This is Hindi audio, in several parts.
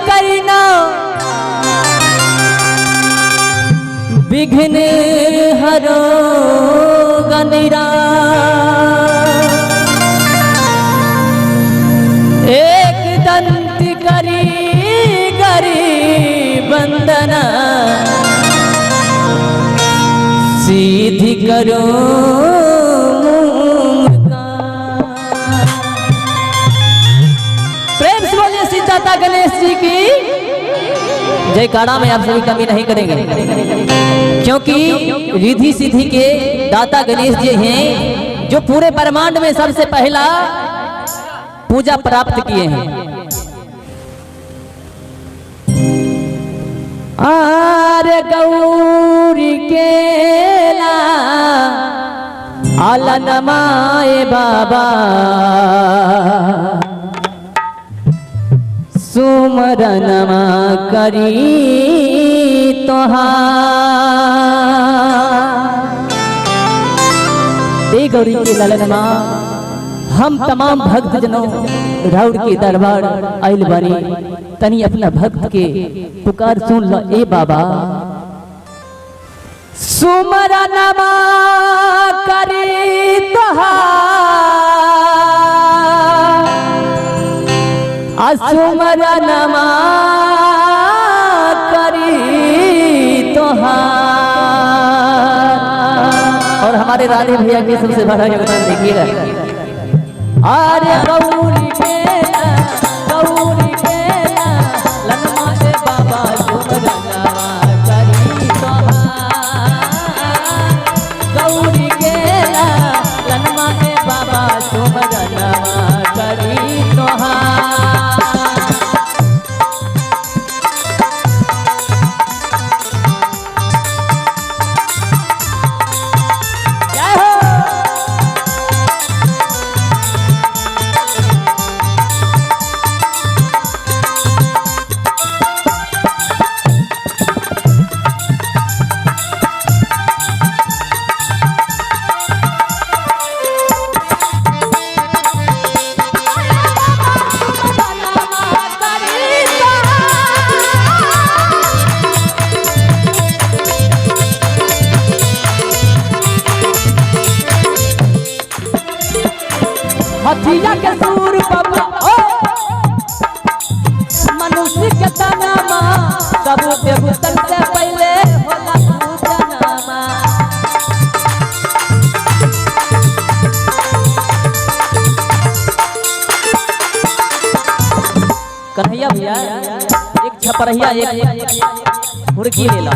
करना विघ्न हरो गनिरा एक दंत करी गरी वंदना सीधी करो दाता गणेश जी की जयकारा में आप सभी कमी नहीं करेंगे, क्योंकि रिद्धि सिद्धि के दाता गणेश जी हैं जो पूरे ब्रह्मांड में सबसे पहला पूजा प्राप्त किए हैं। आरे गौरी केला आला नमाए बाबा सुमरनमा करी तोहार। गौरी के ललनमा हम तमाम भक्त जनों राउर के दरबार आइल बानी, तनी अपना भक्त के पुकार सुन लो ए बाबा। सुमरनमा करी तोहार सुमरनमा करी तोहार। और हमारे राधे भैया के सबसे बड़ा योगदान देखिएगा। अरे गौरी केला लनमा से बाबा सुमरनमा करी तोहार। गौरी केला लनमा से बाबा सुमरनमा करी तोहार। हथिया के सूर बाबा मनुष्य के तनामा सब देवतन से पहले होला पूजनमा। कन्हैया भैया एक छपरहिया एक मुर्गी ले ला।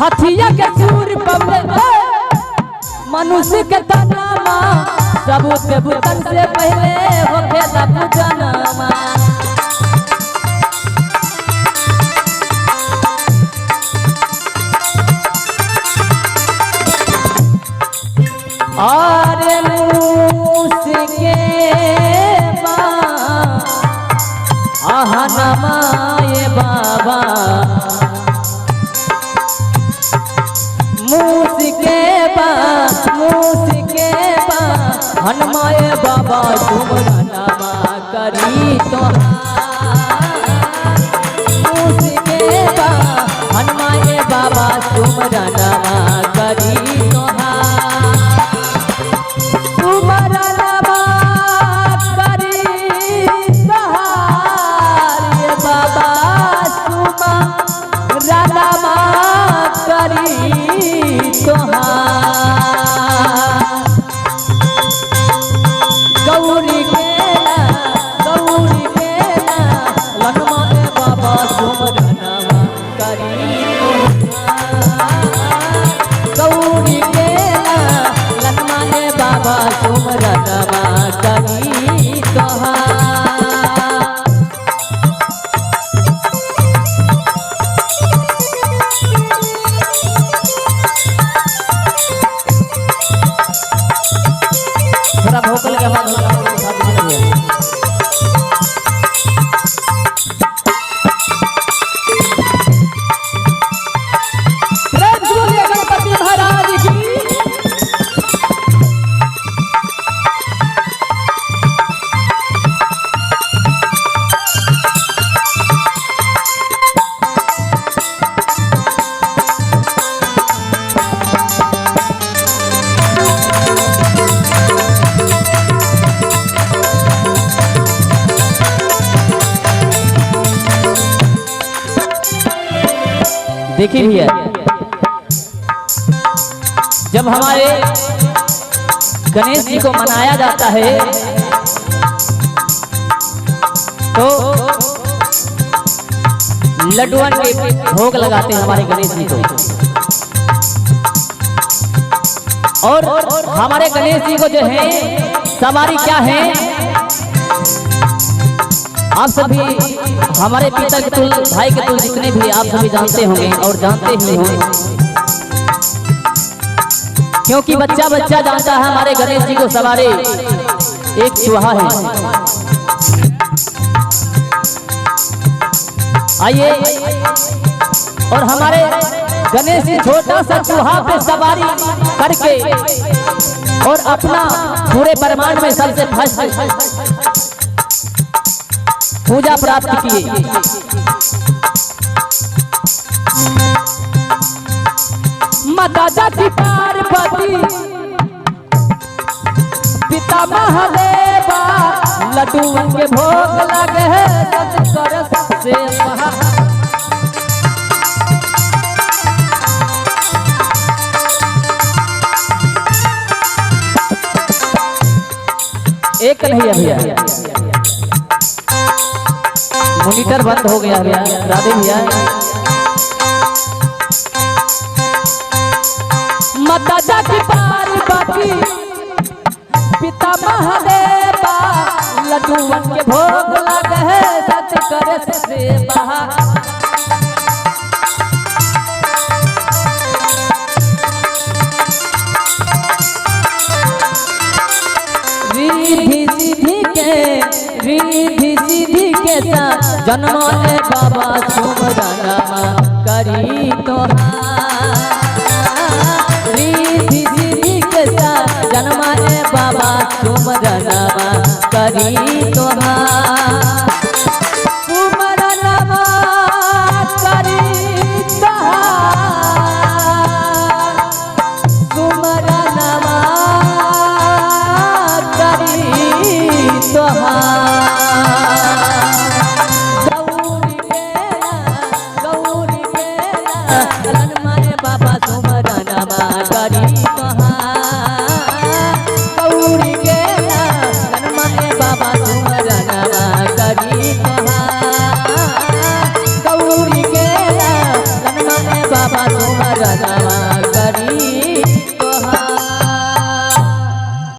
हथिया के सूर बाबा मनुष्य के तनामा सब देवतन से पहले होखेला पूजनमा। अरे मूस के आहा नमाए बाबा मूस के हनुमाए बाबा सुमरनमा करी तोहार। मूस के हनुमाए बाबा सुमरनमा करी तोहार। सुमरनमा करी तोहार ये बाबा सुमरनमा करी तोहार। गौरी केला लनमा बाबा सुमरनमा करी तोहार। आशीर्वाद हो। गणपति महाराज की देखिए भैया, जब हमारे गणेश जी को मनाया जाता है तो लड्डुअन के भोग लगाते हैं हमारे गणेश जी को। और हमारे गणेश जी को जो है सवारी क्या है, आप सभी हमारे पिता के तुल भाई के तुल जितने भी आप सभी जानते होंगे और जानते ही होंगे, क्योंकि बच्चा बच्चा जानता है हमारे गणेश जी को सवारी एक चूहा है। आइए, और हमारे गणेश जी छोटा सा चूहा पे सवारी करके और अपना पूरे ब्रह्मांड में सबसे फर्स्ट पूजा प्राप्त किए। माता जाति पार्वती पिता महादेवा लड्डुअन के भोग लगे कर सबसे एक नहीं है भैया, मॉनिटर बंद हो गया भैया, राधे भैया। माता जाति पार्वती पिता महादेवा लड्डुअन के भोग लगे सच करे सेवा। रिद्धि सिद्धि के साथ जन्म है बाबा सुमरनमा करी तोहार। रिद्धि सिद्धि के साथ जन्म है बाबा सुमरनमा करी तोहार। सुमरनमा करी तोहार, सुमरनमा करी तोहार। गौरी बेला ललन माए बाबा